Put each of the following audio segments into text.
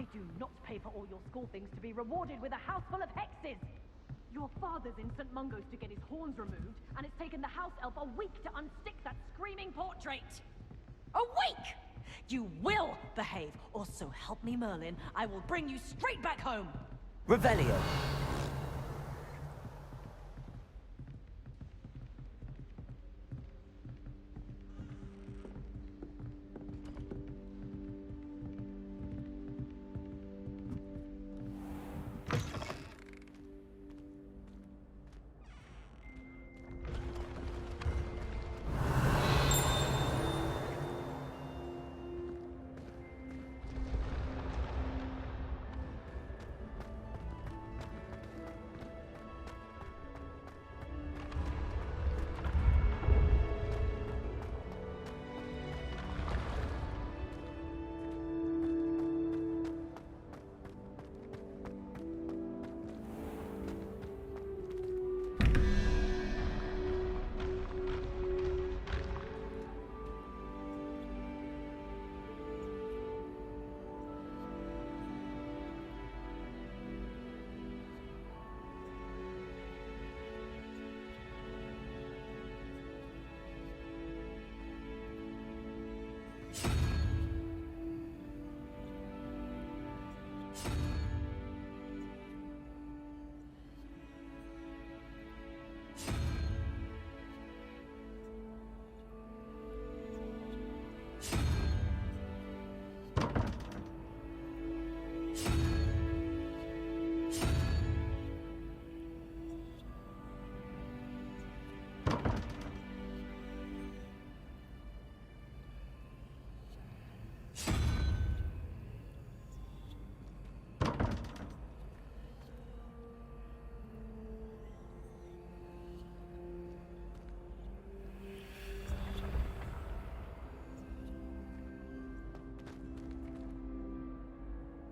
I do not pay for all your school things to be rewarded with a house full of hexes! Your father's in St. Mungo's to get his horns removed, and it's taken the house elf a week to unstick that screaming portrait! A week! You will behave, or so help me Merlin, I will bring you straight back home! Revelio.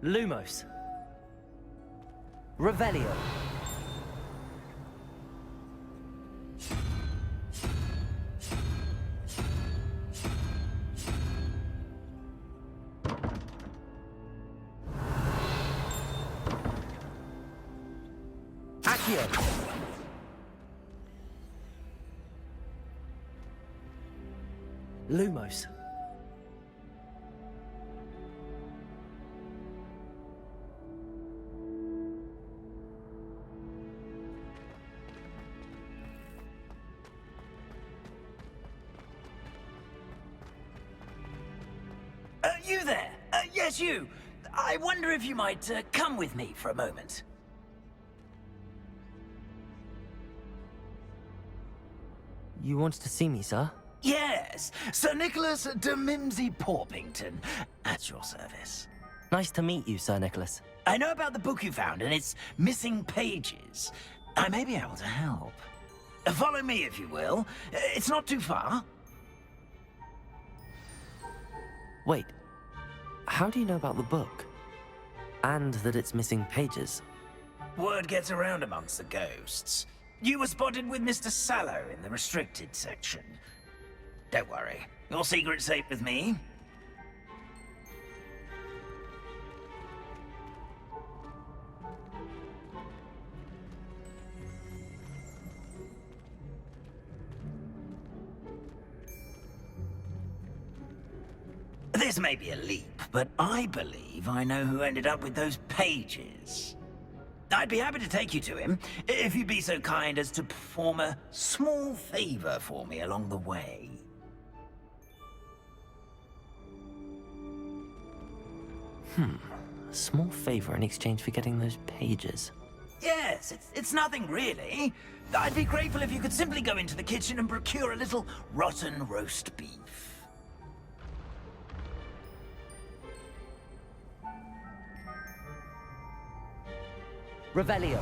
Lumos. Revelio. Accio. Lumos. You there? Yes, you. I wonder if you might come with me for a moment. You wanted to see me, sir? Yes, Sir Nicholas de Mimsy Porpington, at your service. Nice to meet you, Sir Nicholas. I know about the book you found and its missing pages. I may be able to help. Follow me, if you will. It's not too far. Wait. How do you know about the book? And that it's missing pages? Word gets around amongst the ghosts. You were spotted with Mr. Sallow in the restricted section. Don't worry, your secret's safe with me. This may be a leap, but I believe I know who ended up with those pages. I'd be happy to take you to him, if you'd be so kind as to perform a small favor for me along the way. A small favor in exchange for getting those pages. Yes, it's nothing really. I'd be grateful if you could simply go into the kitchen and procure a little rotten roast beef. Revelio.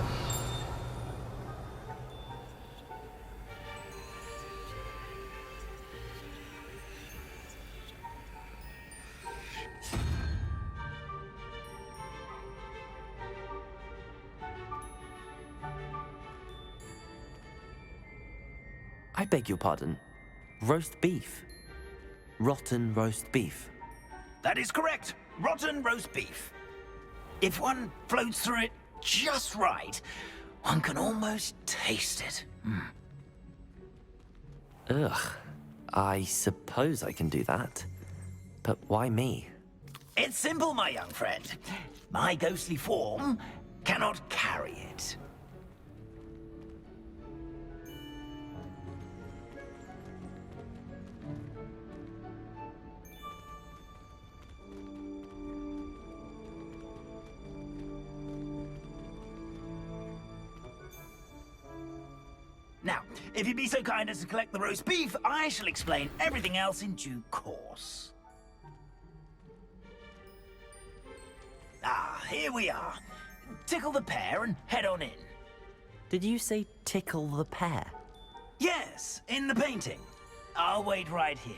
I beg your pardon. Roast beef. Rotten roast beef. That is correct. Rotten roast beef. If one floats through it just right, one can almost taste it. Ugh. I suppose I can do that. But why me? It's simple, my young friend. My ghostly form cannot carry it. Now, if you'd be so kind as to collect the roast beef, I shall explain everything else in due course. Ah, here we are. Tickle the pear and head on in. Did you say tickle the pear? Yes, in the painting. I'll wait right here.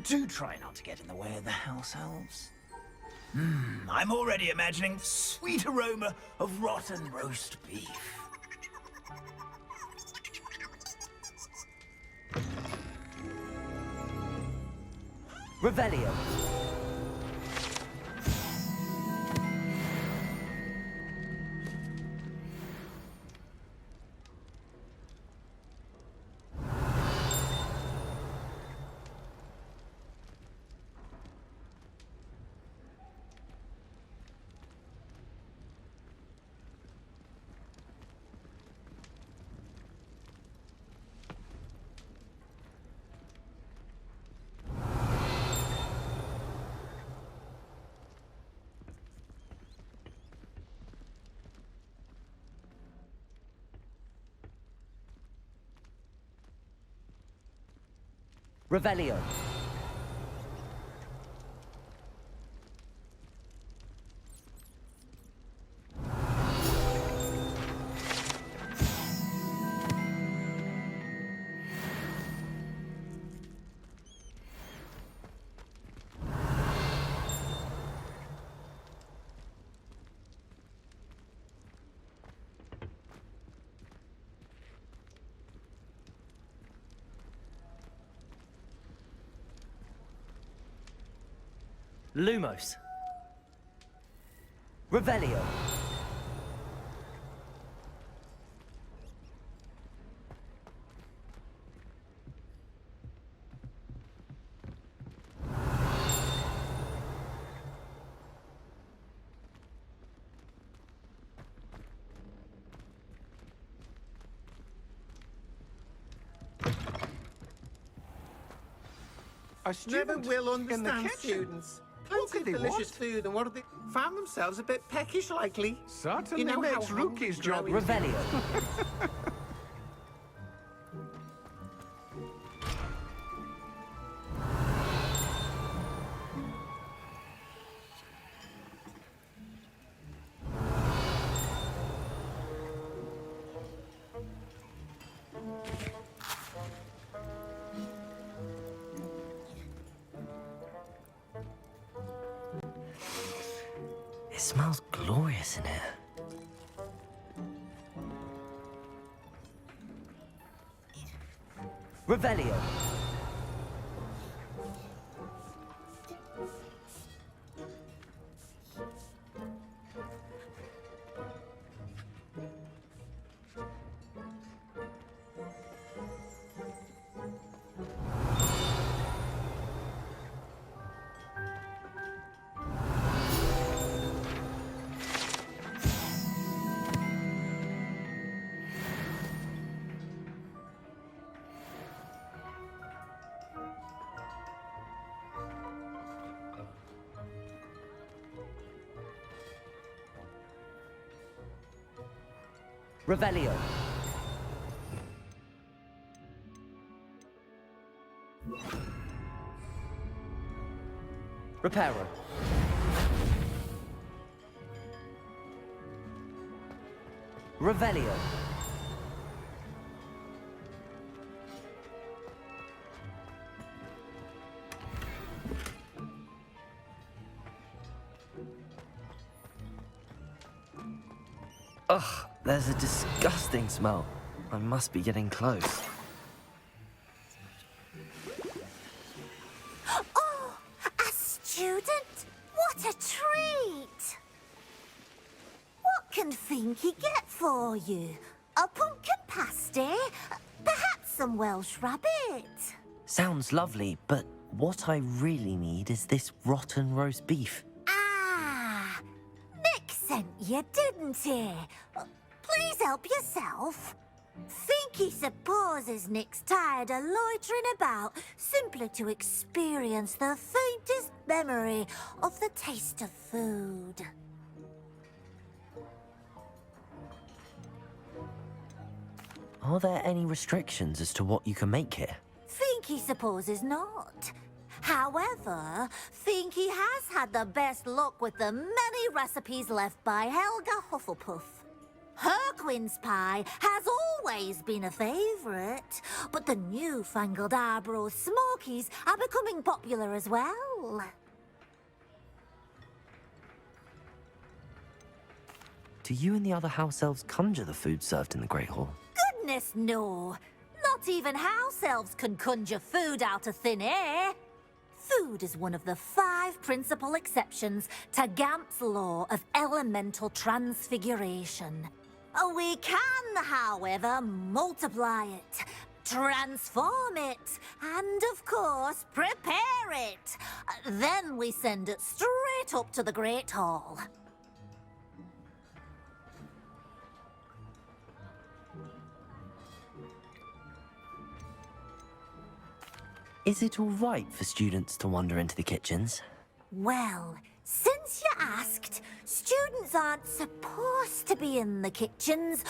Do try not to get in the way of the house elves. I'm already imagining sweet aroma of rotten roast beef. Revelio. Revelio. Lumos. Revelio. A student Never will in the understand kitchen. students. What Plenty did of they delicious want? food, and what do they found themselves a bit peckish, likely. Certainly You know how makes hungry Rookie's job. growing- Revelio. It smells glorious in here. Revelio. Revelio. Reparo. Revelio. Ugh, there's a disgusting smell. I must be getting close. Oh, a student? What a treat! can Finky get for you? A pumpkin pasty? Perhaps some Welsh rabbit? Sounds lovely, but what I really need is this rotten roast beef. Ah, Nick sent you, didn't he? Please help yourself. Finky supposes Nick's tired of loitering about simply to experience the faintest memory of the taste of food. Are there any restrictions as to what you can make here? Finky supposes not. However, Finky has had the best luck with the many recipes left by Helga Hufflepuff. Her quince pie has always been a favourite, but the newfangled Arborough Smokies are becoming popular as well. Do you and the other house elves conjure the food served in the Great Hall? Goodness, no. Not even house elves can conjure food out of thin air. Food is one of the 5 principal exceptions to Gamp's law of elemental transfiguration. We can, however, multiply it, transform it, and, of course, prepare it. Then we send it straight up to the Great Hall. Is it all right for students to wander into the kitchens? Well, since you asked, students aren't supposed to be in the kitchens,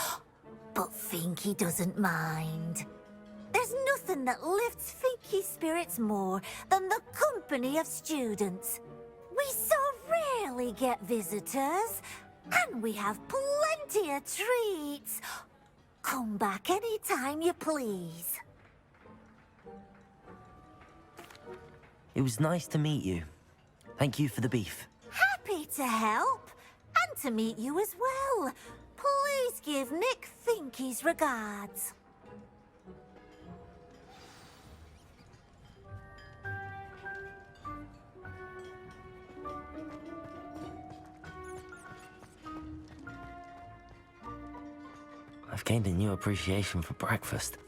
but Finky doesn't mind. There's nothing that lifts Finky's spirits more than the company of students. We so rarely get visitors, and we have plenty of treats. Come back any time you please. It was nice to meet you. Thank you for the beef. Happy to help, and to meet you as well. Please give Nick Finky's regards. I've gained a new appreciation for breakfast.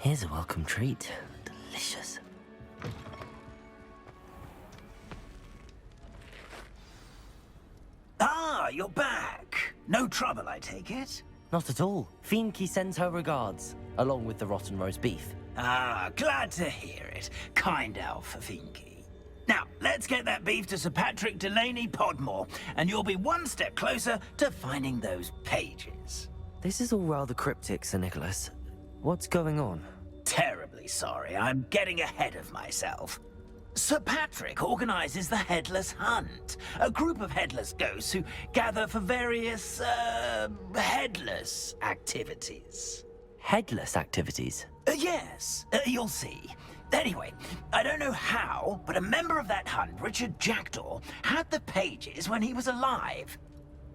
Here's a welcome treat. Delicious. Ah, you're back. No trouble, I take it? Not at all. Finky sends her regards, along with the rotten roast beef. Ah, glad to hear it. Kind elf for Finky. Now, let's get that beef to Sir Patrick Delaney Podmore, and you'll be one step closer to finding those pages. This is all rather cryptic, Sir Nicholas. What's going on? Terribly sorry, I'm getting ahead of myself. Sir Patrick organizes the Headless Hunt, a group of headless ghosts who gather for various, headless activities. Headless activities? Yes, you'll see. Anyway, I don't know how, but a member of that hunt, Richard Jackdaw, had the pages when he was alive.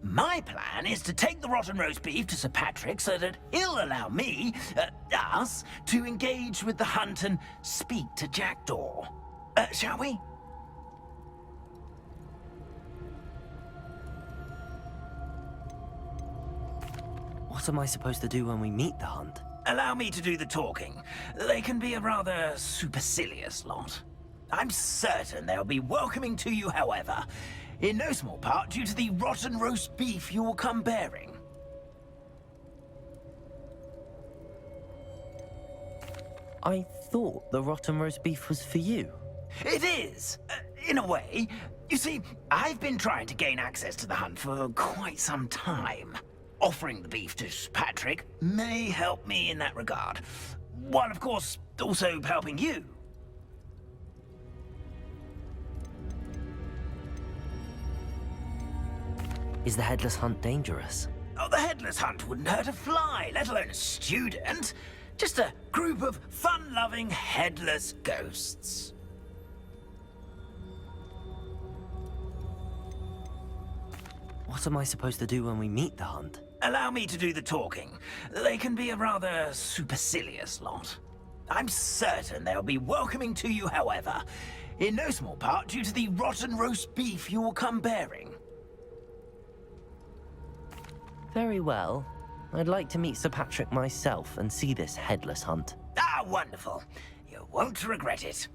My plan is to take the rotten roast beef to Sir Patrick so that he'll allow me, us, to engage with the hunt and speak to Jackdaw. Shall we? What am I supposed to do when we meet the hunt? Allow me to do the talking. They can be a rather supercilious lot. I'm certain they'll be welcoming to you, however, in no small part due to the rotten roast beef you will come bearing. I thought the rotten roast beef was for you. It is, in a way. You see, I've been trying to gain access to the hunt for quite some time. Offering the beef to Patrick may help me in that regard, while of course also helping you. Is the Headless Hunt dangerous? Oh, the Headless Hunt wouldn't hurt a fly, let alone a student. Just a group of fun-loving headless ghosts. What am I supposed to do when we meet the hunt? Allow me to do the talking. They can be a rather supercilious lot. I'm certain they'll be welcoming to you, however, in no small part due to the rotten roast beef you will come bearing. Very well. I'd like to meet Sir Patrick myself and see this headless hunt. Ah, wonderful. You won't regret it.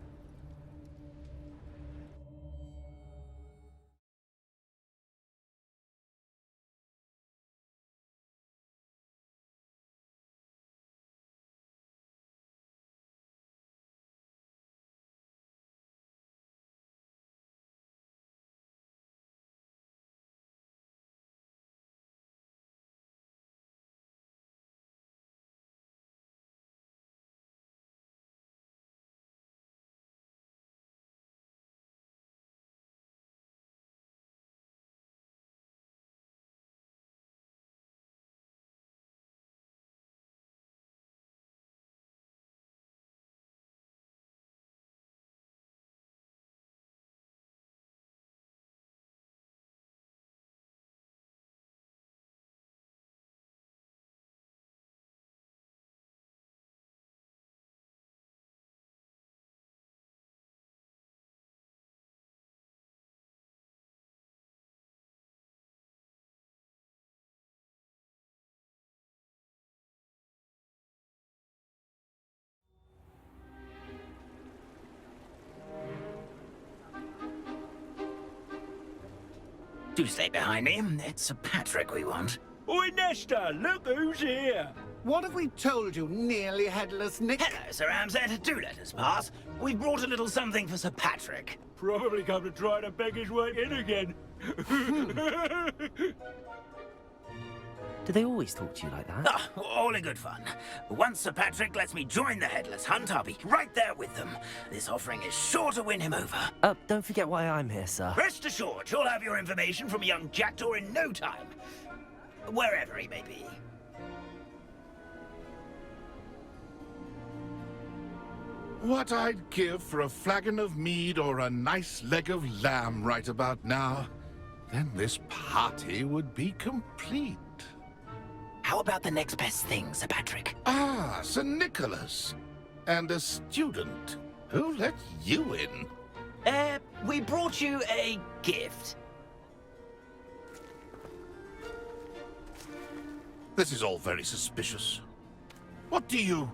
Do stay behind me. It's Sir Patrick we want. Oi, Nesta, look who's here. What have we told you, nearly headless Nick? Hello, Sir Ramsay. Do let us pass. We brought a little something for Sir Patrick. Probably come to try to beg his way in again. Do they always talk to you like that? Ah, all in good fun. Once Sir Patrick lets me join the Headless Hunt, I'll be right there with them. This offering is sure to win him over. Don't forget why I'm here, sir. Rest assured, you'll have your information from a young jackdaw in no time. Wherever he may be. What I'd give for a flagon of mead or a nice leg of lamb right about now, then this party would be complete. How about the next best thing, Sir Patrick? Ah, Sir Nicholas. And a student. Who let you in? We brought you a gift. This is all very suspicious. What do you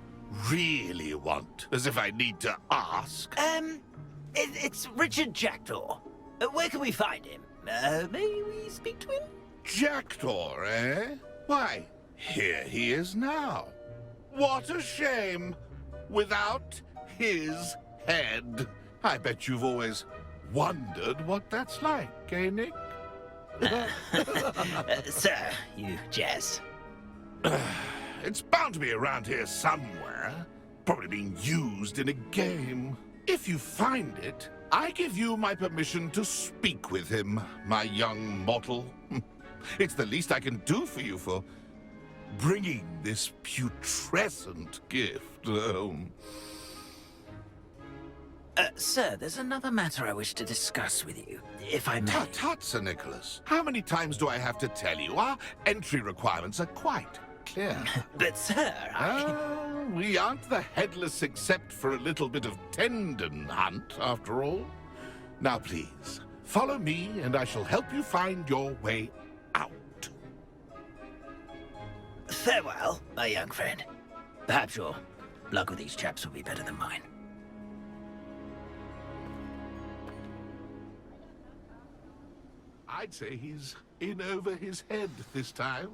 really want? As if I need to ask. It's Richard Jackdaw. Where can we find him? May we speak to him? Jackdaw, eh? Why, here he is now. What a shame. Without his head. I bet you've always wondered what that's like, eh, Nick? Sir, you jest. It's bound to be around here somewhere. Probably being used in a game. If you find it, I give you my permission to speak with him, my young mortal. It's the least I can do for you for bringing this putrescent gift home. Sir, there's another matter I wish to discuss with you, if I may. Tut, tut, Sir Nicholas. How many times do I have to tell you? Our entry requirements are quite clear. But, sir, We aren't the headless except for a little bit of tendon hunt, after all. Now, please, follow me, and I shall help you find your way out. Farewell, my young friend. Perhaps your luck with these chaps will be better than mine. I'd say he's in over his head this time.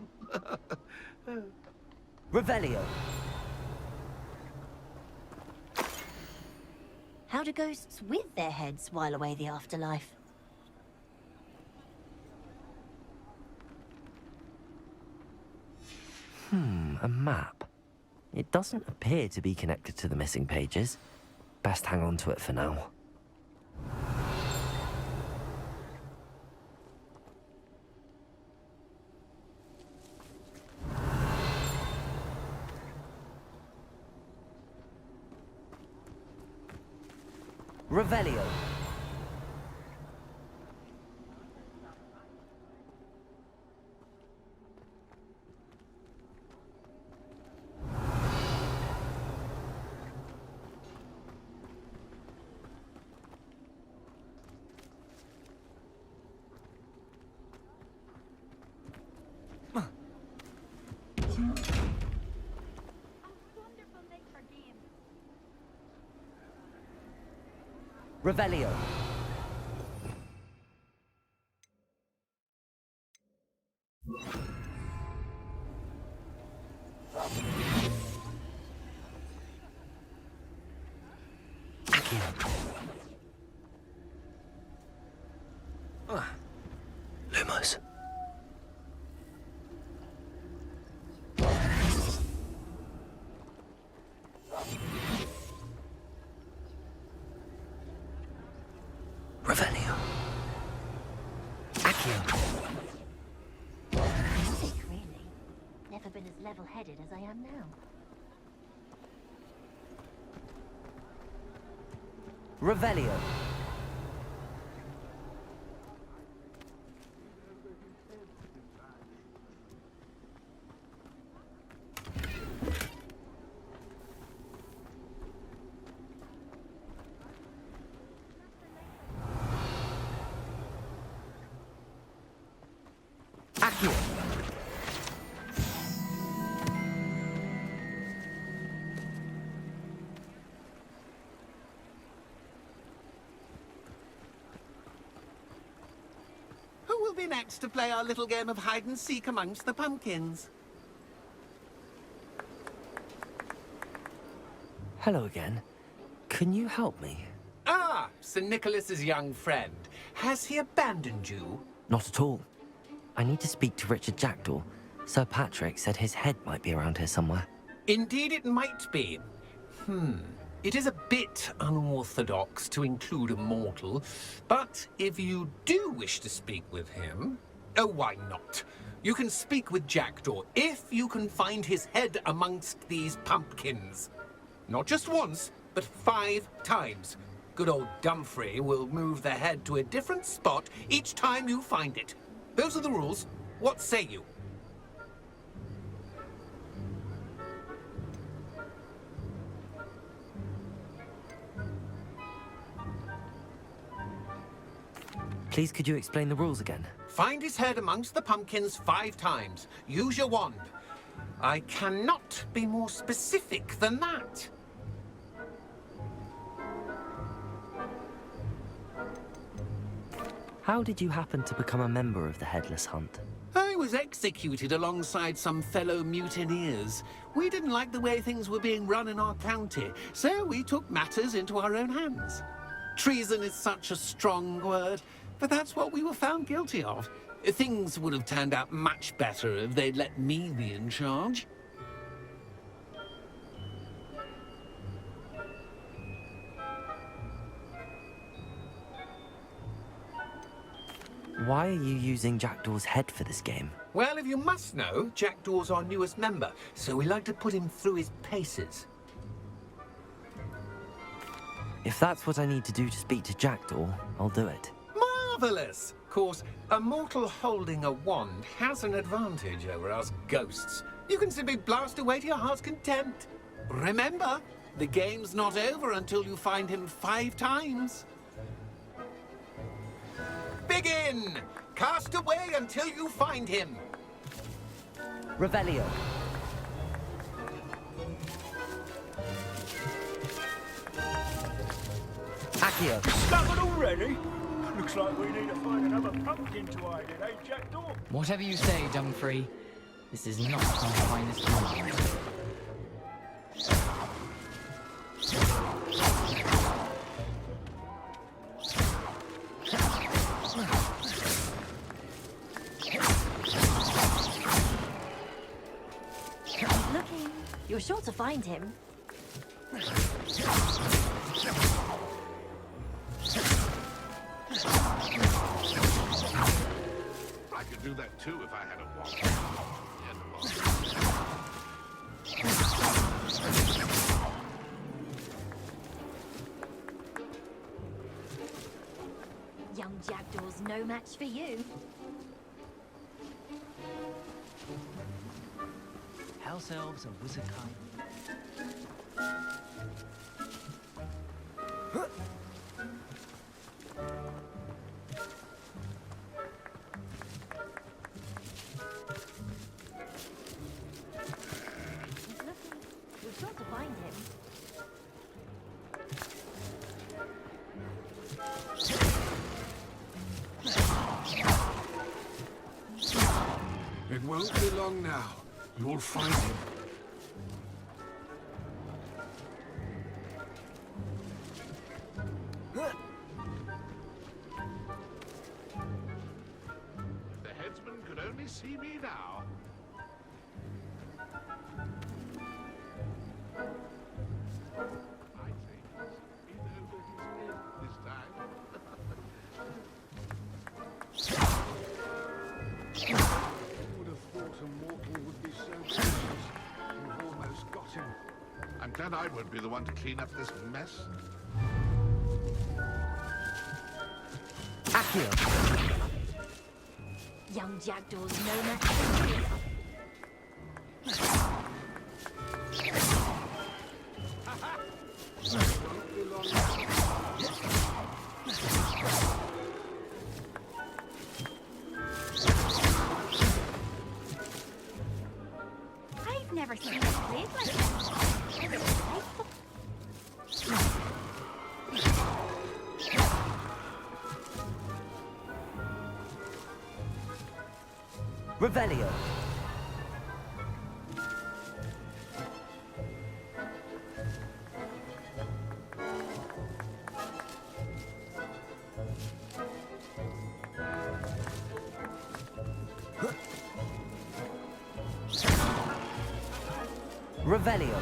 Revelio. How do ghosts with their heads while away the afterlife? A map. It doesn't appear to be connected to the missing pages. Best hang on to it for now. Revelio. Revelio. Lumos. Revelio. Accio. Sick, really. Never been as level-headed as I am now. Revelio. Accio. Who will be next to play our little game of hide-and-seek amongst the pumpkins? Hello again. Can you help me? Ah, Sir Nicholas's young friend. Has he abandoned you? Not at all. I need to speak to Richard Jackdaw. Sir Patrick said his head might be around here somewhere. Indeed it might be. It is a bit unorthodox to include a mortal, but if you do wish to speak with him, oh, why not? You can speak with Jackdaw if you can find his head amongst these pumpkins. Not just once, but 5 times. Good old Dumfrey will move the head to a different spot each time you find it. Those are the rules. What say you? Please, could you explain the rules again? Find his head amongst the pumpkins 5 times. Use your wand. I cannot be more specific than that. How did you happen to become a member of the Headless Hunt? I was executed alongside some fellow mutineers. We didn't like the way things were being run in our county, so we took matters into our own hands. Treason is such a strong word, but that's what we were found guilty of. Things would have turned out much better if they'd let me be in charge. Why are you using Jackdaw's head for this game? Well, if you must know, Jackdaw's our newest member, so we like to put him through his paces. If that's what I need to do to speak to Jackdaw, I'll do it. Marvellous! Of course, a mortal holding a wand has an advantage over us ghosts. You can simply blast away to your heart's content. Remember, the game's not over until you find him 5 times. Begin! Cast away until you find him. Revelio. Accio. Stuck it already? Looks like we need to find another pumpkin to hide in, eh, Jackdaw? Whatever you say, Dumfrey. This is not my finest moment. Keep looking. You're sure to find him. I could do that too if I had a wand. Yeah, the wand. Young Jackdaw's no match for you. House elves and wizard kind. He's looking. You're sure to find him. It won't be long now. You'll find him. The headsman could only see me now. I think he's over his head this time. Who would have thought a mortal would be so precious? You've almost got him. I'm glad I won't be the one to clean up this mess. Accio! Young jackdaws know that. Won't be long now. I've never seen it played like this. Revelio! Revelio!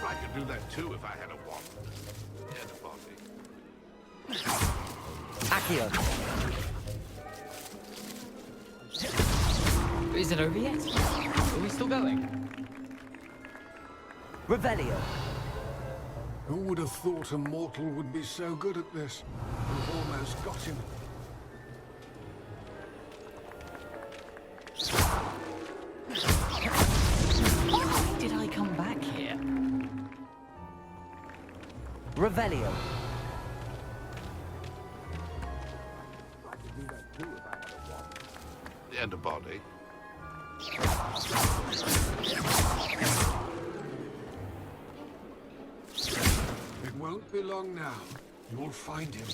I could do that too if I had a wand. And a body. Accio! Is it over yet? Are we still going? Revelio! Who would have thought a mortal would be so good at this? You've almost got him. Why did I come back here? Revelio! I could do that too if I had a wand. And a body. It won't be long now. You'll find him.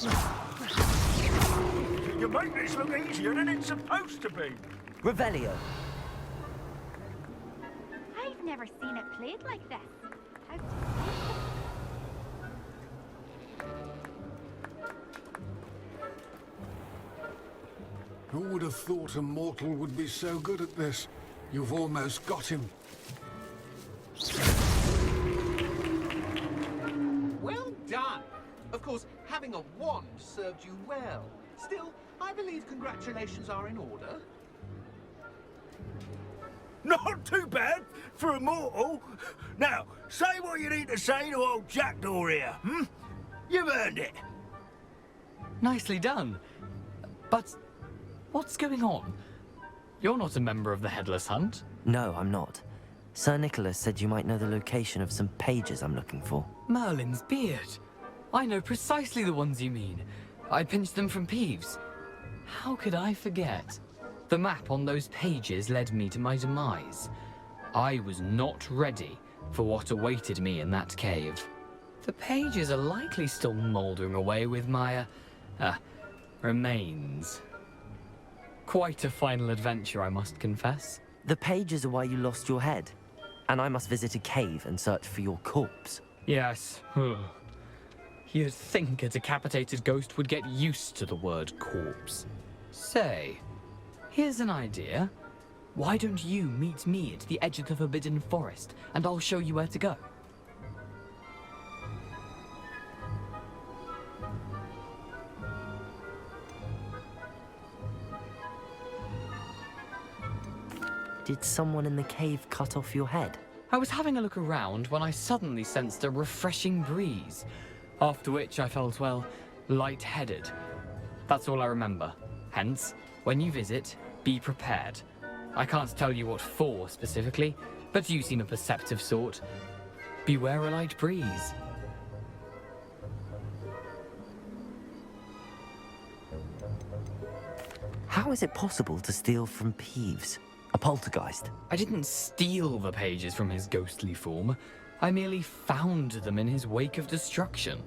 You make this look easier than it's supposed to be. Revelio! I've never seen it played like this. How Who would have thought a mortal would be so good at this? You've almost got him. Well done! Of course, having a wand served you well. Still, I believe congratulations are in order. Not too bad for a mortal. Now, say what you need to say to old Jackdaw here, hmm? You've earned it. Nicely done. But what's going on? You're not a member of the Headless Hunt. No, I'm not. Sir Nicholas said you might know the location of some pages I'm looking for. Merlin's beard. I know precisely the ones you mean. I pinched them from Peeves. How could I forget? The map on those pages led me to my demise. I was not ready for what awaited me in that cave. The pages are likely still mouldering away with my, remains. Quite a final adventure, I must confess. The pages are why you lost your head, and I must visit a cave and search for your corpse. Yes. You'd think a decapitated ghost would get used to the word corpse. Say, here's an idea. Why don't you meet me at the edge of the Forbidden Forest, and I'll show you where to go? Did someone in the cave cut off your head? I was having a look around when I suddenly sensed a refreshing breeze, after which I felt, well, lightheaded. That's all I remember. Hence, when you visit, be prepared. I can't tell you what for specifically, but you seem a perceptive sort. Beware a light breeze. How is it possible to steal from Peeves? A poltergeist? I didn't steal the pages from his ghostly form. I merely found them in his wake of destruction.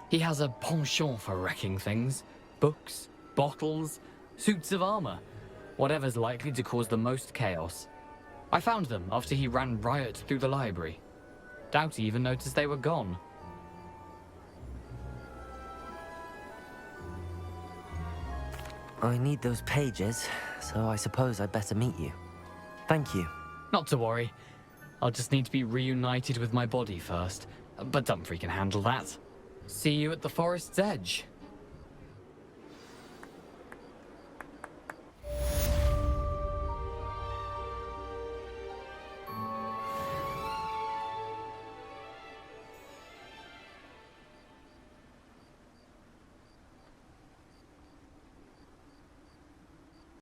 He has a penchant for wrecking things. Books, bottles, suits of armor. Whatever's likely to cause the most chaos. I found them after he ran riot through the library. Doubt he even noticed they were gone. I need those pages, so I suppose I'd better meet you. Thank you. Not to worry. I'll just need to be reunited with my body first. But Dumfries can handle that. See you at the forest's edge.